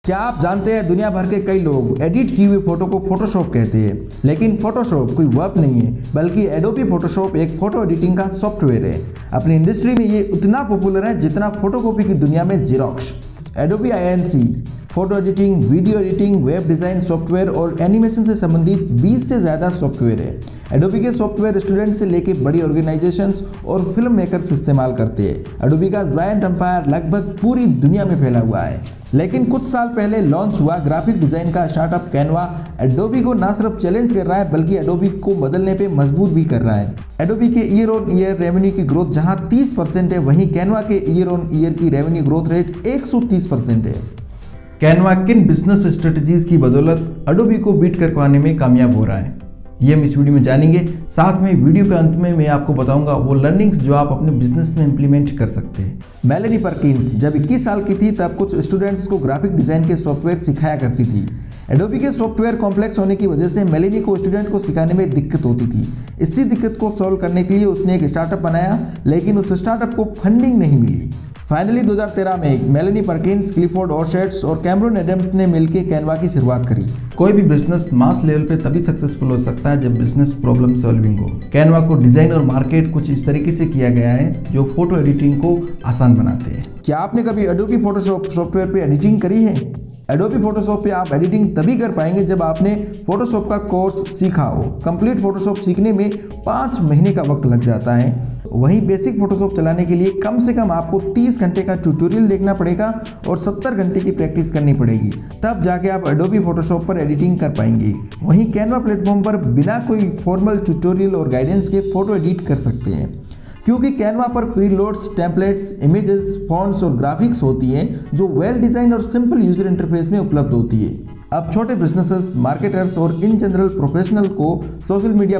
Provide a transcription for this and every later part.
क्या आप जानते हैं दुनिया भर के कई लोग एडिट की हुई फोटो को फोटोशॉप कहते हैं, लेकिन फोटोशॉप कोई वर्ब नहीं है बल्कि एडोबी फोटोशॉप एक फोटो एडिटिंग का सॉफ्टवेयर है। अपनी इंडस्ट्री में ये उतना पॉपुलर है जितना फोटोकॉपी की दुनिया में xerox. Adobe INC photo editing, video editing, web design software और एनिमेशन से संबंधित 20 से ज़्यादा सॉफ्टवेयर है। एडोबी के सॉफ्टवेयर स्टूडेंट से लेकर बड़ी ऑर्गेनाइजेशंस और फिल्म मेकर्स इस्तेमाल करते हैं। एडोबी का जायंट एम्पायर लगभग पूरी दुनिया में फैला हुआ है, लेकिन कुछ साल पहले लॉन्च हुआ ग्राफिक डिज़ाइन का स्टार्टअप कैनवा एडोबी को न सिर्फ चैलेंज कर रहा है बल्कि एडोबी को बदलने पे मजबूर भी कर रहा है। एडोबी के ईयर ऑन ईयर रेवेन्यू की ग्रोथ जहां 30% है, वहीं कैनवा के ईयर ऑन ईयर की रेवेन्यू ग्रोथ रेट 130% है। कैनवा किन बिजनेस स्ट्रेटजीज की बदौलत एडोबी को बीट कर पाने में कामयाब हो रहा है, ये हम इस वीडियो में जानेंगे। साथ में वीडियो के अंत में मैं आपको बताऊंगा वो लर्निंग्स जो आप अपने बिजनेस में इंप्लीमेंट कर सकते हैं। मेलेनी परकिंस जब 21 साल की थी तब कुछ स्टूडेंट्स को ग्राफिक डिज़ाइन के सॉफ्टवेयर सिखाया करती थी। एडोबी के सॉफ्टवेयर कॉम्प्लेक्स होने की वजह से मेलेनी को स्टूडेंट को सिखाने में दिक्कत होती थी। इसी दिक्कत को सॉल्व करने के लिए उसने एक स्टार्टअप बनाया, लेकिन उस स्टार्टअप को फंडिंग नहीं मिली। फाइनली 2013 में मेलेनी परकिंस, क्लिफोर्ड ऑर्चर्ड्स और कैमरून एडम्स ने मिलकर कैनवा की शुरुआत करी। कोई भी बिजनेस मास लेवल पे तभी सक्सेसफुल हो सकता है जब बिजनेस प्रॉब्लम सॉल्विंग हो। कैनवा को डिजाइन और मार्केट कुछ इस तरीके से किया गया है जो फोटो एडिटिंग को आसान बनाते हैं। क्या आपने कभी एडोबी फोटोशॉप सॉफ्टवेयर पे एडिटिंग करी है? एडोबी फोटोशॉप पे आप एडिटिंग तभी कर पाएंगे जब आपने फोटोशॉप का कोर्स सीखा हो। कंप्लीट फोटोशॉप सीखने में 5 महीने का वक्त लग जाता है। वहीं बेसिक फोटोशॉप चलाने के लिए कम से कम आपको 30 घंटे का ट्यूटोरियल देखना पड़ेगा और 70 घंटे की प्रैक्टिस करनी पड़ेगी, तब जाके आप एडोबी फोटोशॉप पर एडिटिंग कर पाएंगे। वहीं कैनवा प्लेटफॉर्म पर बिना कोई फॉर्मल ट्यूटोरियल और गाइडेंस के फोटो एडिट कर सकते हैं, क्योंकि कैनवा पर प्रीलोड्स, टेम्पलेट्स, इमेजेस, फॉन्ट्स और ग्राफिक्स होती हैं जो वेल डिज़ाइन और सिंपल यूजर इंटरफेस में उपलब्ध होती है। अब छोटे बिजनेसेस, मार्केटर्स और इन जनरल प्रोफेशनल को social media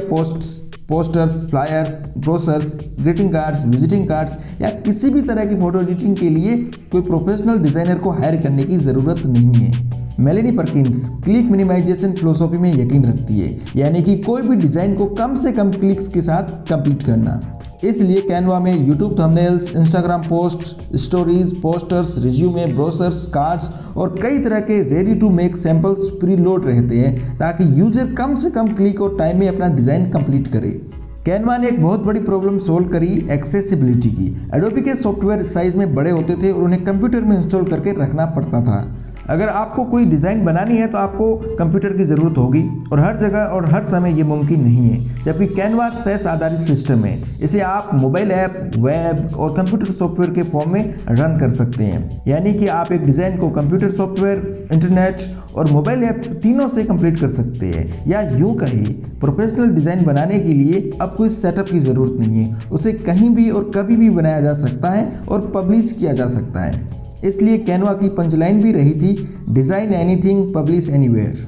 posters, flyers, brochures, greeting cards, visiting cards या किसी भी तरह की फोटो एडिटिंग के लिए कोई प्रोफेशनल डिज़ाइनर को हायर करने की ज़रूरत नहीं है। Melanie Perkins click minimization philosophy में यकीन रखती है, यानी कि कोई भी डिज़ाइन को कम से कम क्लिक्स के साथ कंप्लीट करना। इसलिए कैनवा में YouTube thumbnails, Instagram post, stories, posters, resume, brochures, cards और कई तरह के ready to make samples preload रहते हैं ताकि यूजर कम से कम क्लिक और टाइम में अपना डिज़ाइन कंप्लीट करे। कैनवा ने एक बहुत बड़ी प्रॉब्लम सोल्व करी, एक्सेसिबिलिटी की। एडोबी के सॉफ्टवेयर साइज में बड़े होते थे और उन्हें कंप्यूटर में इंस्टॉल करके रखना पड़ता था। अगर आपको कोई डिज़ाइन बनानी है तो आपको कंप्यूटर की ज़रूरत होगी और हर जगह और हर समय ये मुमकिन नहीं है, जबकि कैनवा सेस आधारित सिस्टम है। इसे आप मोबाइल ऐप, वेब और कंप्यूटर सॉफ्टवेयर के फॉर्म में रन कर सकते हैं, यानी कि आप एक डिज़ाइन को कंप्यूटर सॉफ्टवेयर, इंटरनेट और मोबाइल ऐप तीनों से कंप्लीट कर सकते हैं। या यूँ कहिए, प्रोफेशनल डिज़ाइन बनाने के लिए अब कोई सेटअप की ज़रूरत नहीं है। उसे कहीं भी और कभी भी बनाया जा सकता है और पब्लिश किया जा सकता है। इसलिए कैनवा की पंचलाइन भी रही थी, डिज़ाइन एनीथिंग, पब्लिश एनीवेयर।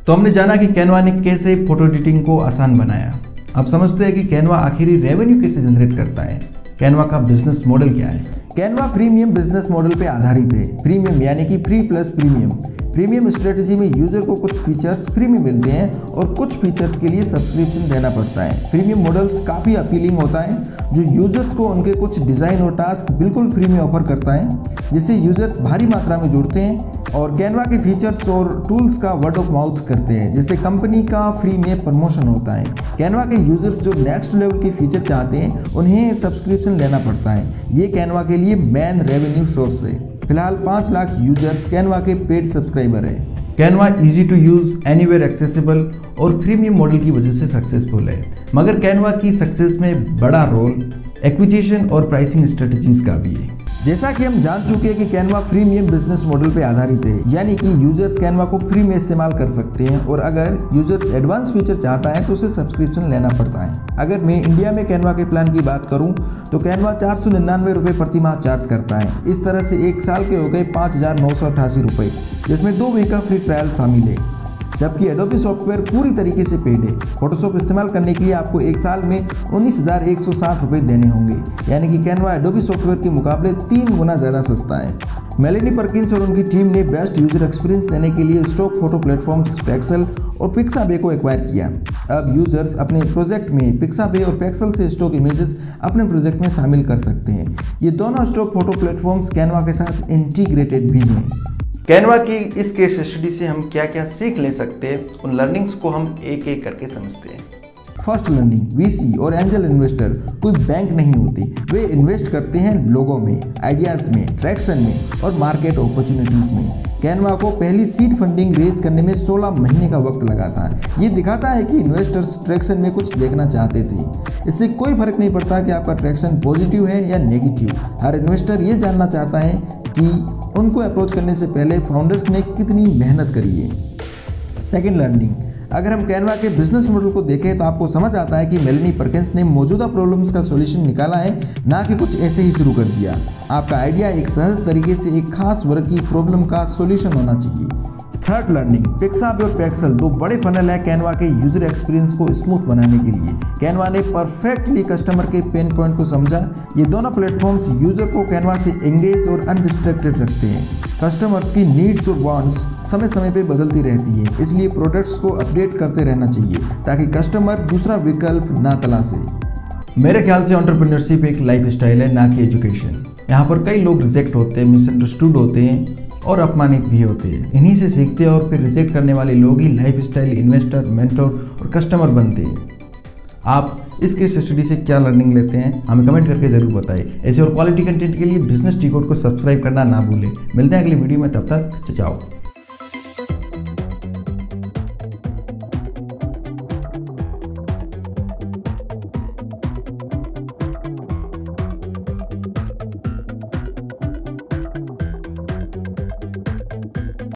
तो हमने जाना कि कैनवा ने कैसे फोटो एडिटिंग को आसान बनाया। अब समझते हैं कि कैनवा आखिरी रेवेन्यू कैसे जनरेट करता है। कैनवा का बिजनेस मॉडल क्या है? कैनवा प्रीमियम बिजनेस मॉडल पे आधारित है। प्रीमियम यानी कि free plus premium. Premium strategy में यूजर को कुछ फीचर्स फ्री में मिलते हैं और कुछ फीचर्स के लिए सब्सक्रिप्शन देना पड़ता है। प्रीमियम मॉडल्स काफ़ी अपीलिंग होता है, जो यूजर्स को उनके कुछ डिज़ाइन और टास्क बिल्कुल फ्री में ऑफर करता है, जिससे यूजर्स भारी मात्रा में जुड़ते हैं और कैनवा के फीचर्स और टूल्स का वर्ड ऑफ माउथ करते हैं, जिससे कंपनी का फ्री में प्रमोशन होता है। कैनवा के यूजर्स जो नेक्स्ट लेवल के फीचर चाहते हैं उन्हें सब्सक्रिप्शन लेना पड़ता है। ये कैनवा के लिए मेन रेवेन्यू सोर्स है। फिलहाल 5 लाख यूजर्स कैनवा के पेड सब्सक्राइबर है। Canva easy to use, anywhere accessible और प्रीमियम मॉडल की वजह से सक्सेसफुल है। मगर कैनवा की सक्सेस में बड़ा रोल एक्विजिशन और प्राइसिंग स्ट्रेटजीज का भी है। जैसा कि हम जान चुके हैं कि कैनवा प्रीमियम बिजनेस मॉडल पे आधारित है, यानी कि यूजर्स कैनवा को फ्री में इस्तेमाल कर सकते हैं और अगर यूजर्स एडवांस फीचर चाहता है तो उसे सब्सक्रिप्शन लेना पड़ता है। अगर मैं इंडिया में कैनवा के प्लान की बात करूं तो कैनवा 499 रुपये प्रति माह चार्ज करता है। इस तरह से 1 साल के हो गए 5,988 रुपये, जिसमें 2 वीक का फ्री ट्रायल शामिल है। जबकि एडोबी सॉफ्टवेयर पूरी तरीके से पेड है। फोटोशॉप इस्तेमाल करने के लिए आपको 1 साल में 19,160 रुपये देने होंगे, यानी कि कैनवा एडोबी सॉफ्टवेयर के मुकाबले 3 गुना ज़्यादा सस्ता है। मेलेनी परकिंस और उनकी टीम ने बेस्ट यूजर एक्सपीरियंस देने के लिए स्टॉक फोटो प्लेटफॉर्म्स पेक्सल और पिक्साबे को एक्वायर किया। अब यूजर्स अपने प्रोजेक्ट में पिक्साबे और पेक्सल से स्टॉक इमेजेस अपने प्रोजेक्ट में शामिल कर सकते हैं। ये दोनों स्टॉक फोटो प्लेटफॉर्म्स कैनवा के साथ इंटीग्रेटेड भी हैं। कैनवा की इस केस स्टडी से हम क्या क्या सीख ले सकते हैं, उन लर्निंग्स को हम एक एक करके समझते हैं। फर्स्ट लर्निंग, वीसी और एंजल इन्वेस्टर कोई बैंक नहीं होते। वे इन्वेस्ट करते हैं लोगों में, आइडियाज़ में, ट्रैक्शन में और मार्केट अपॉर्चुनिटीज़ में। कैनवा को पहली सीड फंडिंग रेज करने में 16 महीने का वक्त लगा था। ये दिखाता है कि इन्वेस्टर्स ट्रैक्शन में कुछ देखना चाहते थे। इससे कोई फर्क नहीं पड़ता कि आपका ट्रैक्शन पॉजिटिव है या नेगेटिव। हर इन्वेस्टर ये जानना चाहता है कि उनको अप्रोच करने से पहले फाउंडर्स ने कितनी मेहनत करी है। सेकेंड लर्निंग, अगर हम कैनवा के बिजनेस मॉडल को देखें तो आपको समझ आता है कि मेलेनी परकिंस ने मौजूदा प्रॉब्लम्स का सॉल्यूशन निकाला है, ना कि कुछ ऐसे ही शुरू कर दिया। आपका आइडिया एक सहज तरीके से एक खास वर्ग की प्रॉब्लम का सॉल्यूशन होना चाहिए। थर्ड लर्निंग, पिक्साबे और पैक्सल दो बड़े फनल है कैनवा के यूजर एक्सपीरियंस को स्मूथ बनाने के लिए। कैनवा ने परफेक्टली कस्टमर के पेन पॉइंट को समझा। ये दोनों प्लेटफॉर्म्स यूजर को कैनवा से एंगेज और अनडिस्ट्रैक्टेड रखते हैं। कस्टमर्स की नीड्स और वांट्स समय समय पे बदलती रहती है, इसलिए प्रोडक्ट्स को अपडेट करते रहना चाहिए ताकि कस्टमर दूसरा विकल्प ना तलाशे। मेरे ख्याल से एंटरप्रेन्योरशिप एक लाइफ स्टाइल है, ना कि एजुकेशन। यहाँ पर कई लोग रिजेक्ट होते हैं, मिसअंडरस्टूड होते हैं और अपमानित भी होते हैं। इन्हीं से सीखते हैं और फिर रिजेक्ट करने वाले लोग ही लाइफ स्टाइल इन्वेस्टर, मेंटोर और कस्टमर बनते हैं। आप इस केस स्टडी से क्या लर्निंग लेते हैं, हमें कमेंट करके जरूर बताइए। ऐसे और क्वालिटी कंटेंट के लिए बिजनेस टी कोड को सब्सक्राइब करना ना भूलें। मिलते हैं अगली वीडियो में, तब तक जाओ।